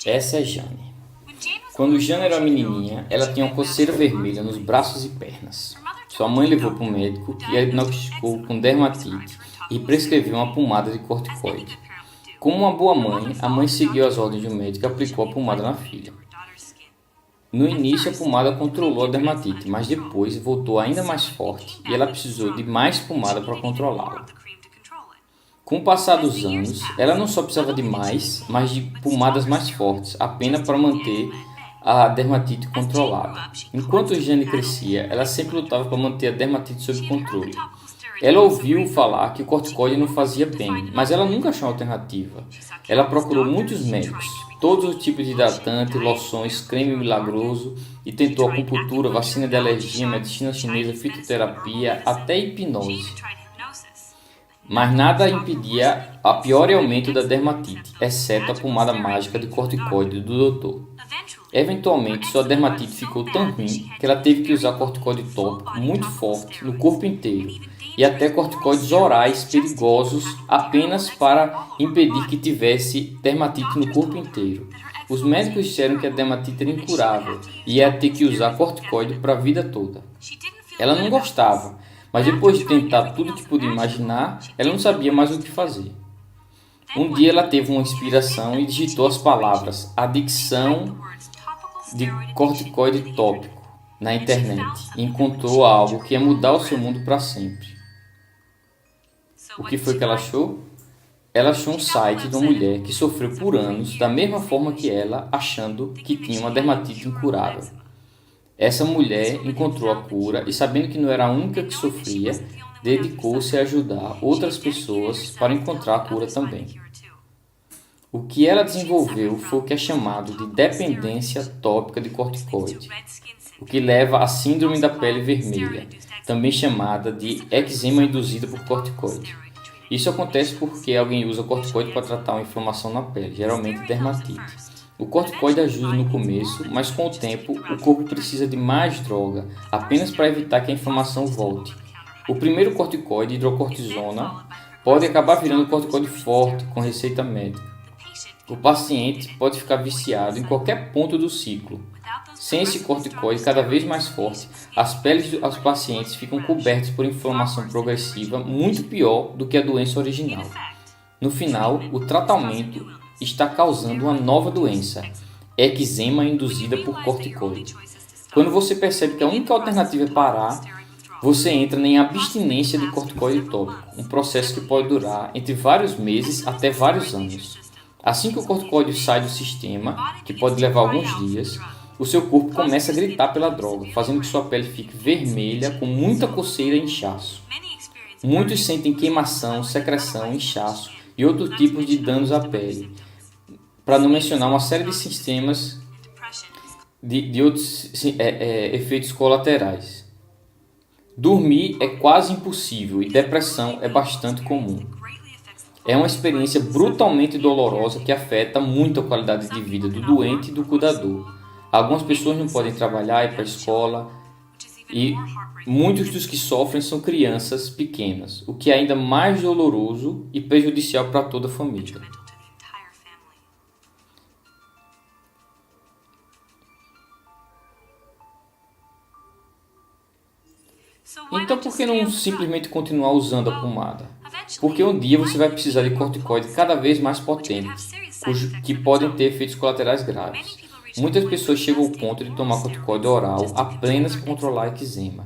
Essa é Jane. Quando Jane era menininha, ela tinha uma coceira vermelha nos braços e pernas. Sua mãe levou para o médico, que a diagnosticou com dermatite e prescreveu uma pomada de corticoide. Como uma boa mãe, a mãe seguiu as ordens do médico e aplicou a pomada na filha. No início, a pomada controlou a dermatite, mas depois voltou ainda mais forte e ela precisou de mais pomada para controlá-la. Com o passar dos anos, ela não só precisava de mais, mas de pomadas mais fortes, apenas para manter a dermatite controlada. Enquanto Jane crescia, ela sempre lutava para manter a dermatite sob controle. Ela ouviu falar que o corticoide não fazia bem, mas ela nunca achou uma alternativa. Ela procurou muitos médicos, todos os tipos de hidratante, loções, creme milagroso e tentou acupuntura, vacina de alergia, medicina chinesa, fitoterapia, até hipnose. Mas nada impedia a pior aumento da dermatite, exceto a pomada mágica de corticoide do doutor. Eventualmente, sua dermatite ficou tão ruim que ela teve que usar corticoide tópico muito forte no corpo inteiro e até corticoides orais perigosos apenas para impedir que tivesse dermatite no corpo inteiro. Os médicos disseram que a dermatite era incurável e ia ter que usar corticoide para a vida toda. Ela não gostava, mas depois de tentar tudo que podia imaginar, ela não sabia mais o que fazer. Um dia ela teve uma inspiração e digitou as palavras adicção de corticoide tópico na internet e encontrou algo que ia mudar o seu mundo para sempre. O que foi que ela achou? Ela achou um site de uma mulher que sofreu por anos da mesma forma que ela, achando que tinha uma dermatite incurável. Essa mulher encontrou a cura e, sabendo que não era a única que sofria, dedicou-se a ajudar outras pessoas para encontrar a cura também. O que ela desenvolveu foi o que é chamado de dependência tópica de corticoide, o que leva à síndrome da pele vermelha, também chamada de eczema induzida por corticoide. Isso acontece porque alguém usa corticoide para tratar uma inflamação na pele, geralmente dermatite. O corticoide ajuda no começo, mas com o tempo o corpo precisa de mais droga, apenas para evitar que a inflamação volte. O primeiro corticoide, hidrocortisona, pode acabar virando corticoide forte com receita médica. O paciente pode ficar viciado em qualquer ponto do ciclo. Sem esse corticoide cada vez mais forte, as peles dos pacientes ficam cobertas por inflamação progressiva muito pior do que a doença original. No final, o tratamento está causando uma nova doença, eczema induzida por corticoide. Quando você percebe que a única alternativa é parar, você entra em abstinência de corticoide tópico, um processo que pode durar entre vários meses até vários anos. Assim que o corticoide sai do sistema, que pode levar alguns dias, o seu corpo começa a gritar pela droga, fazendo que sua pele fique vermelha, com muita coceira e inchaço. Muitos sentem queimação, secreção, inchaço e outros tipos de danos à pele, para não mencionar uma série de sistemas de outros efeitos colaterais. Dormir é quase impossível e depressão é bastante comum. É uma experiência brutalmente dolorosa que afeta muito a qualidade de vida do doente e do cuidador. Algumas pessoas não podem trabalhar, ir para a escola e muitos dos que sofrem são crianças pequenas, o que é ainda mais doloroso e prejudicial para toda a família. Então por que não simplesmente continuar usando a pomada? Porque um dia você vai precisar de corticoide cada vez mais potentes, que podem ter efeitos colaterais graves. Muitas pessoas chegam ao ponto de tomar corticoide oral apenas para controlar a eczema.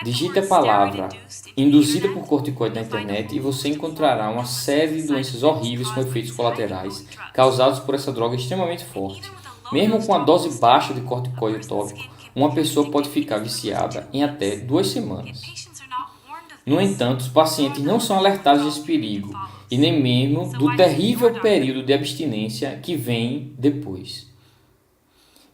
Digite a palavra induzida por corticoide na internet e você encontrará uma série de doenças horríveis com efeitos colaterais causados por essa droga extremamente forte. Mesmo com a dose baixa de corticoide tópico, uma pessoa pode ficar viciada em até 2 semanas. No entanto, os pacientes não são alertados desse perigo e nem mesmo do terrível período de abstinência que vem depois.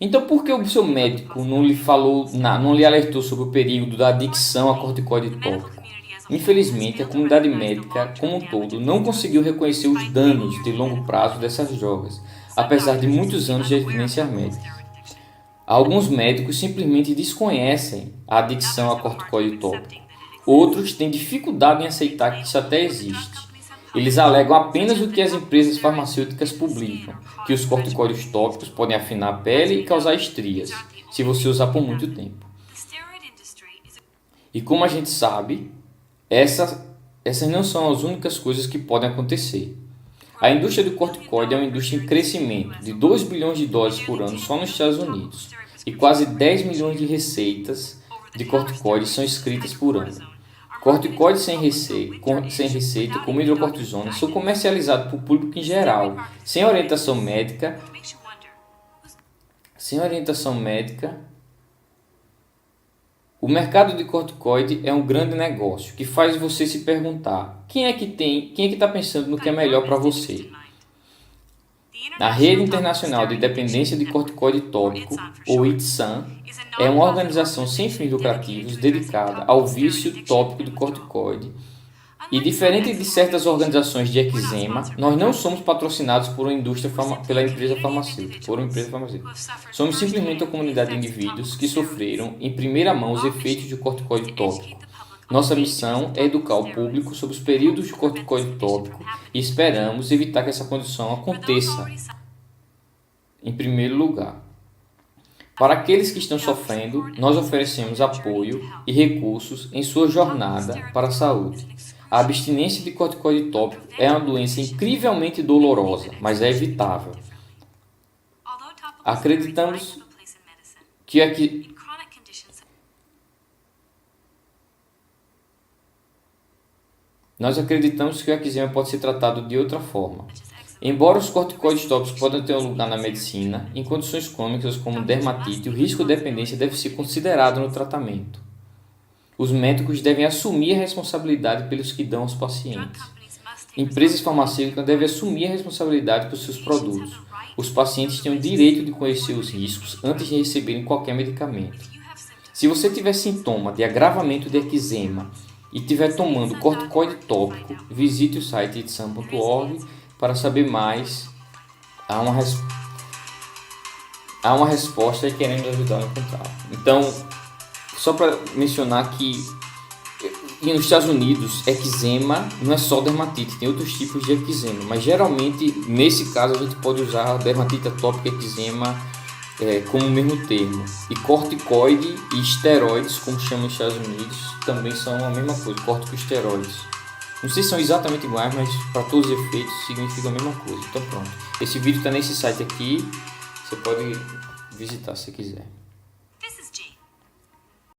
Então, por que o seu médico não lhe falou, não lhe alertou sobre o perigo da adicção a corticoide tópico? Infelizmente, a comunidade médica como um todo não conseguiu reconhecer os danos de longo prazo dessas drogas, apesar de muitos anos de evidências médicas. Alguns médicos simplesmente desconhecem a adicção a corticoide tópico. Outros têm dificuldade em aceitar que isso até existe. Eles alegam apenas o que as empresas farmacêuticas publicam, que os corticóides tópicos podem afinar a pele e causar estrias, se você usar por muito tempo. E como a gente sabe, essas não são as únicas coisas que podem acontecer. A indústria do corticoide é uma indústria em crescimento, de 2 bilhões de dólares por ano só nos Estados Unidos, e quase 10 milhões de receitas de corticoides são escritas por ano. Corticoides sem receita, como hidrocortisona, são comercializados para o público em geral, sem orientação médica. O mercado de corticoide é um grande negócio que faz você se perguntar quem é que está pensando no que é melhor para você. A Rede Internacional de Dependência de Corticoide Tópico, ou ITSAN, é uma organização sem fins lucrativos dedicada ao vício tópico do corticoide. E diferente de certas organizações de eczema, nós não somos patrocinados pela empresa farmacêutica. Somos simplesmente uma comunidade de indivíduos que sofreram em primeira mão os efeitos do corticoide tópico. Nossa missão é educar o público sobre os períodos de corticoide tópico e esperamos evitar que essa condição aconteça. Em primeiro lugar, para aqueles que estão sofrendo, nós oferecemos apoio e recursos em sua jornada para a saúde. A abstinência de corticoide tópico é uma doença incrivelmente dolorosa, mas é evitável. Acreditamos que o eczema pode ser tratado de outra forma. Embora os corticoides tópicos podem ter um lugar na medicina, em condições crônicas como dermatite, o risco de dependência deve ser considerado no tratamento. Os médicos devem assumir a responsabilidade pelos que dão aos pacientes. Empresas farmacêuticas devem assumir a responsabilidade por seus produtos. Os pacientes têm o direito de conhecer os riscos antes de receberem qualquer medicamento. Se você tiver sintoma de agravamento de eczema e estiver tomando corticoide tópico, visite o site itsan.org para saber mais. Há uma resposta e queremos ajudar a encontrar. Então, só para mencionar que nos Estados Unidos, eczema não é só dermatite, tem outros tipos de eczema, mas geralmente, nesse caso, a gente pode usar dermatite atópica e eczema como o mesmo termo. E corticoide e esteroides, como chamam nos Estados Unidos, também são a mesma coisa, corticosteroides. Não sei se são exatamente iguais, mas para todos os efeitos significa a mesma coisa. Então pronto, esse vídeo está nesse site aqui, você pode visitar se quiser.